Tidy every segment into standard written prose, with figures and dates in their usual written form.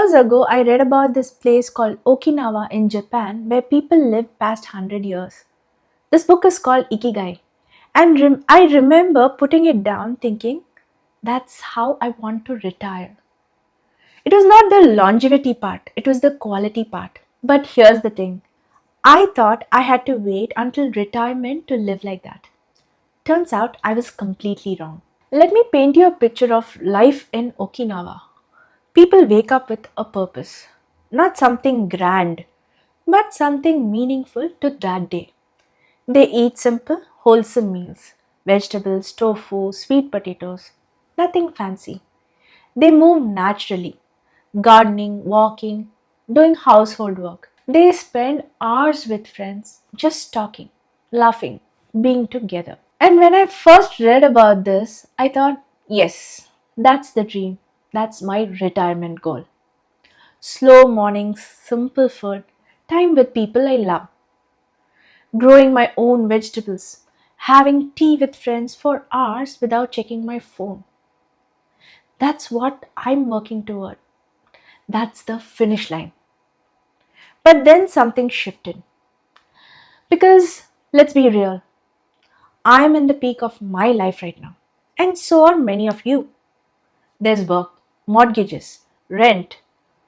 Years ago, I read about this place called Okinawa in Japan where people live past 100 years. This book is called Ikigai. And I remember putting it down thinking, that's how I want to retire. It was not the longevity part, it was the quality part. But here's the thing, I thought I had to wait until retirement to live like that. Turns out I was completely wrong. Let me paint you a picture of life in Okinawa. People wake up with a purpose, not something grand, but something meaningful to that day. They eat simple, wholesome meals vegetables, tofu, sweet potatoes, nothing fancy. They move naturally, gardening, walking, doing household work. They spend hours with friends just talking, laughing, being together. And when I first read about this, I thought, yes, that's the dream. That's my retirement goal. Slow mornings, simple food, time with people I love, growing my own vegetables, having tea with friends for hours without checking my phone. That's what I'm working toward. That's the finish line. But then something shifted. Because let's be real, I'm in the peak of my life right now. And so are many of you. There's work, mortgages, rent,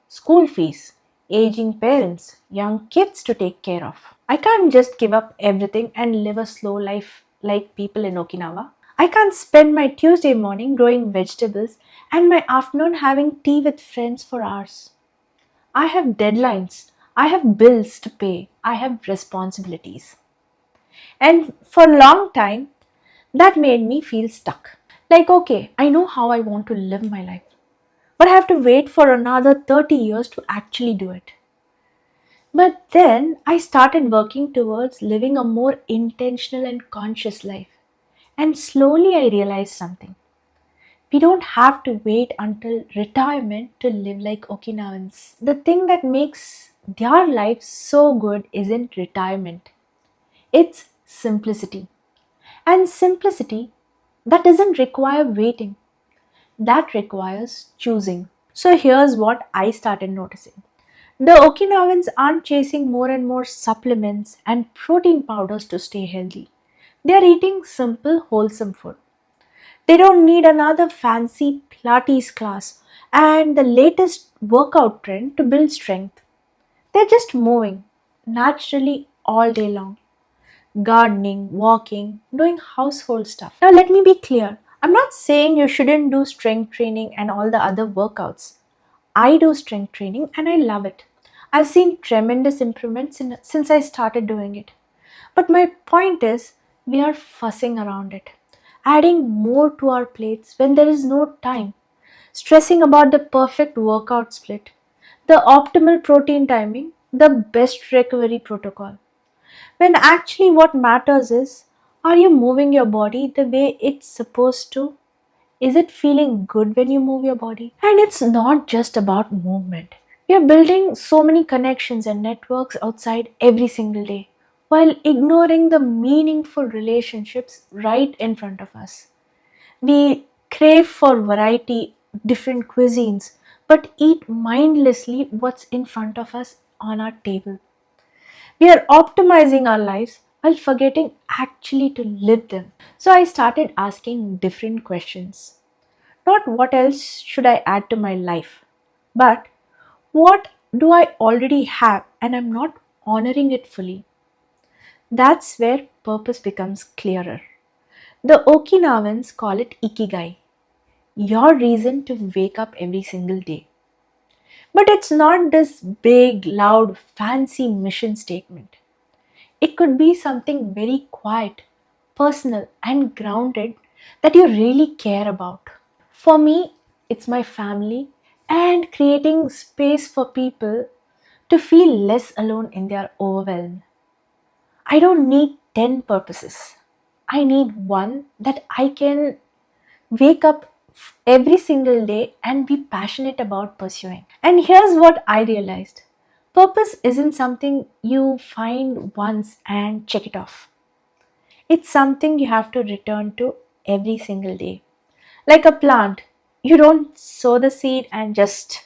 school fees, aging parents, young kids to take care of. I can't just give up everything and live a slow life like people in Okinawa. I can't spend my Tuesday morning growing vegetables and my afternoon having tea with friends for hours. I have deadlines, I have bills to pay, I have responsibilities. And for a long time, that made me feel stuck. Like, okay, I know how I want to live my life, but I have to wait for another 30 years to actually do it. But then I started working towards living a more intentional and conscious life. And slowly I realized something. We don't have to wait until retirement to live like Okinawans. The thing that makes their life so good isn't retirement, it's simplicity. And simplicity that doesn't require waiting, that requires choosing. So here's what I started noticing. The Okinawans aren't chasing more and more supplements and protein powders to stay healthy. They are eating simple, wholesome food. They don't need another fancy Pilates class and the latest workout trend to build strength. They're just moving naturally all day long, gardening, walking, doing household stuff. Now, let me be clear. I'm not saying you shouldn't do strength training and all the other workouts. I do strength training and I love it. I've seen tremendous improvements since I started doing it. But my point is, we are fussing around it, adding more to our plates when there is no time, stressing about the perfect workout split, the optimal protein timing, the best recovery protocol. When actually what matters is, are you moving your body the way it's supposed to? Is it feeling good when you move your body? And it's not just about movement. We are building so many connections and networks outside every single day while ignoring the meaningful relationships right in front of us. We crave for variety, different cuisines, but eat mindlessly what's in front of us on our table. We are optimizing our lives while forgetting actually to live them. So I started asking different questions. Not what else should I add to my life, but what do I already have and I'm not honoring it fully? That's where purpose becomes clearer. The Okinawans call it ikigai, your reason to wake up every single day. But it's not this big, loud, fancy mission statement. It could be something very quiet, personal, and grounded that you really care about. For me, it's my family and creating space for people to feel less alone in their overwhelm. I don't need 10 purposes. I need one that I can wake up every single day and be passionate about pursuing. And here's what I realized, purpose isn't something you find once and check it off. It's something you have to return to every single day. Like a plant, you don't sow the seed and just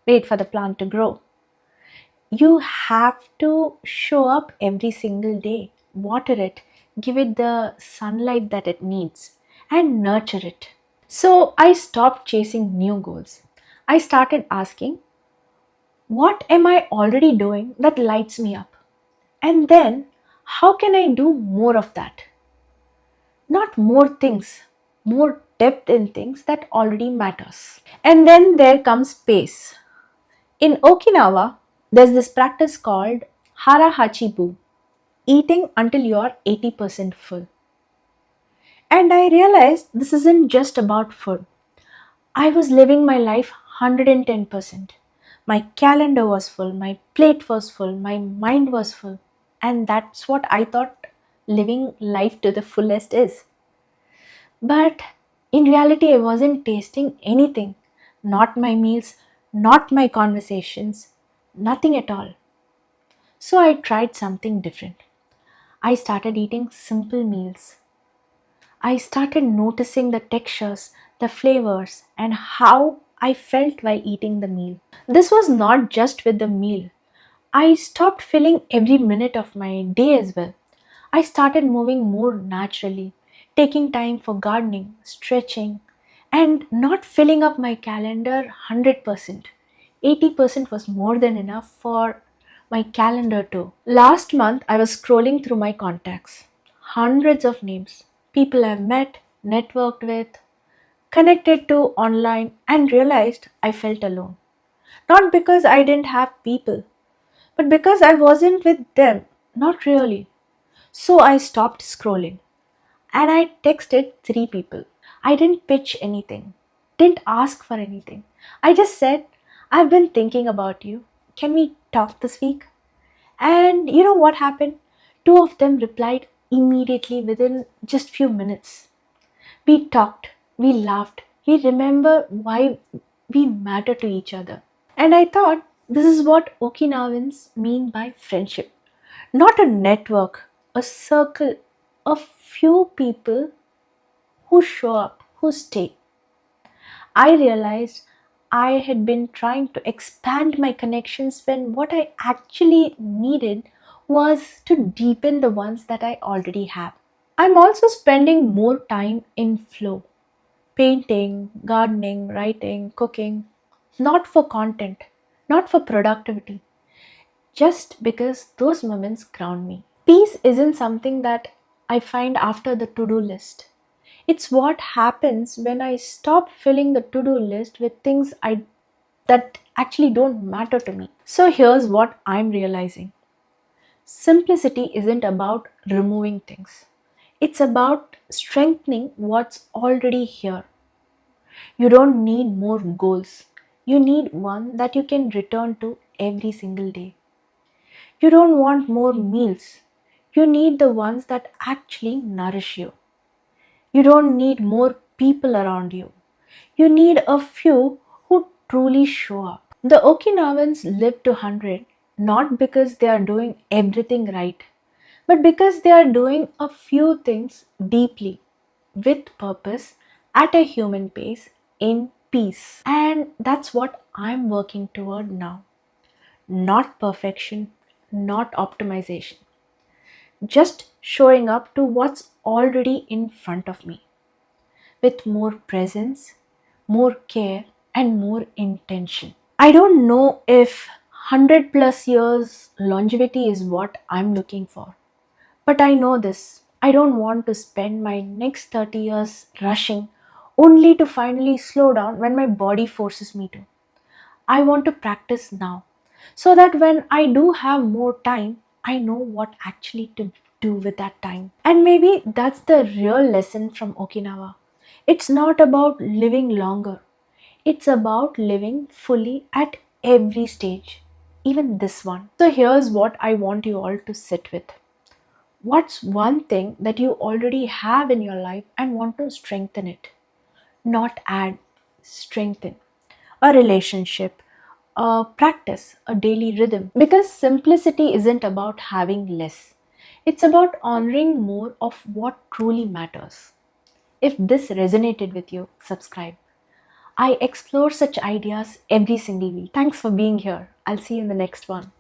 wait for the plant to grow. You have to show up every single day, water it, give it the sunlight that it needs, and nurture it. So I stopped chasing new goals. I started asking, what am I already doing that lights me up? And then, how can I do more of that? Not more things, more depth in things that already matters. And then there comes pace. In Okinawa, there's this practice called hara hachibu, eating until you're 80% full. And I realized this isn't just about food. I was living my life 110%. My calendar was full, my plate was full, my mind was full. And that's what I thought living life to the fullest is. But in reality, I wasn't tasting anything. Not my meals, not my conversations, nothing at all. So I tried something different. I started eating simple meals. I started noticing the textures, the flavors, and how I felt while eating the meal. This was not just with the meal. I stopped filling every minute of my day as well. I started moving more naturally, taking time for gardening, stretching, and not filling up my calendar 100%. 80% was more than enough for my calendar too. Last month, I was scrolling through my contacts. Hundreds of names, people I've met, networked with, connected to online, and realized I felt alone. Not because I didn't have people, but because I wasn't with them. Not really. So I stopped scrolling and I texted three people. I didn't pitch anything, didn't ask for anything. I just said, I've been thinking about you. Can we talk this week? And you know what happened? Two of them replied immediately within just few minutes. We talked, we laughed, we remember why we matter to each other. And I thought this is what Okinawans mean by friendship. Not a network, a circle, a few people who show up, who stay. I realized I had been trying to expand my connections when what I actually needed was to deepen the ones that I already have. I'm also spending more time in flow, painting, gardening, writing, cooking, not for content, not for productivity, just because those moments ground me. Peace isn't something that I find after the to do list. It's what happens when I stop filling the to do list with things that actually don't matter to me. So here's what I'm realizing. Simplicity isn't about removing things. It's about strengthening what's already here. You don't need more goals. You need one that you can return to every single day. You don't want more meals. You need the ones that actually nourish you. You don't need more people around you. You need a few who truly show up. The Okinawans live to 100 not because they are doing everything right, but because they are doing a few things deeply, with purpose, at a human pace, in peace. And that's what I'm working toward now. Not perfection, not optimization. Just showing up to what's already in front of me with more presence, more care, and more intention. I don't know if 100 plus years longevity is what I'm looking for, but I know this. I don't want to spend my next 30 years rushing only to finally slow down when my body forces me to. I want to practice now so that when I do have more time, I know what actually to do with that time. And maybe that's the real lesson from Okinawa. It's not about living longer, it's about living fully at every stage, even this one. So here's what I want you all to sit with. What's one thing that you already have in your life and want to strengthen it? Not add, strengthen. A relationship, a practice, a daily rhythm. Because simplicity isn't about having less, it's about honoring more of what truly matters. If this resonated with you, subscribe. I explore such ideas every single week. Thanks for being here. I'll see you in the next one.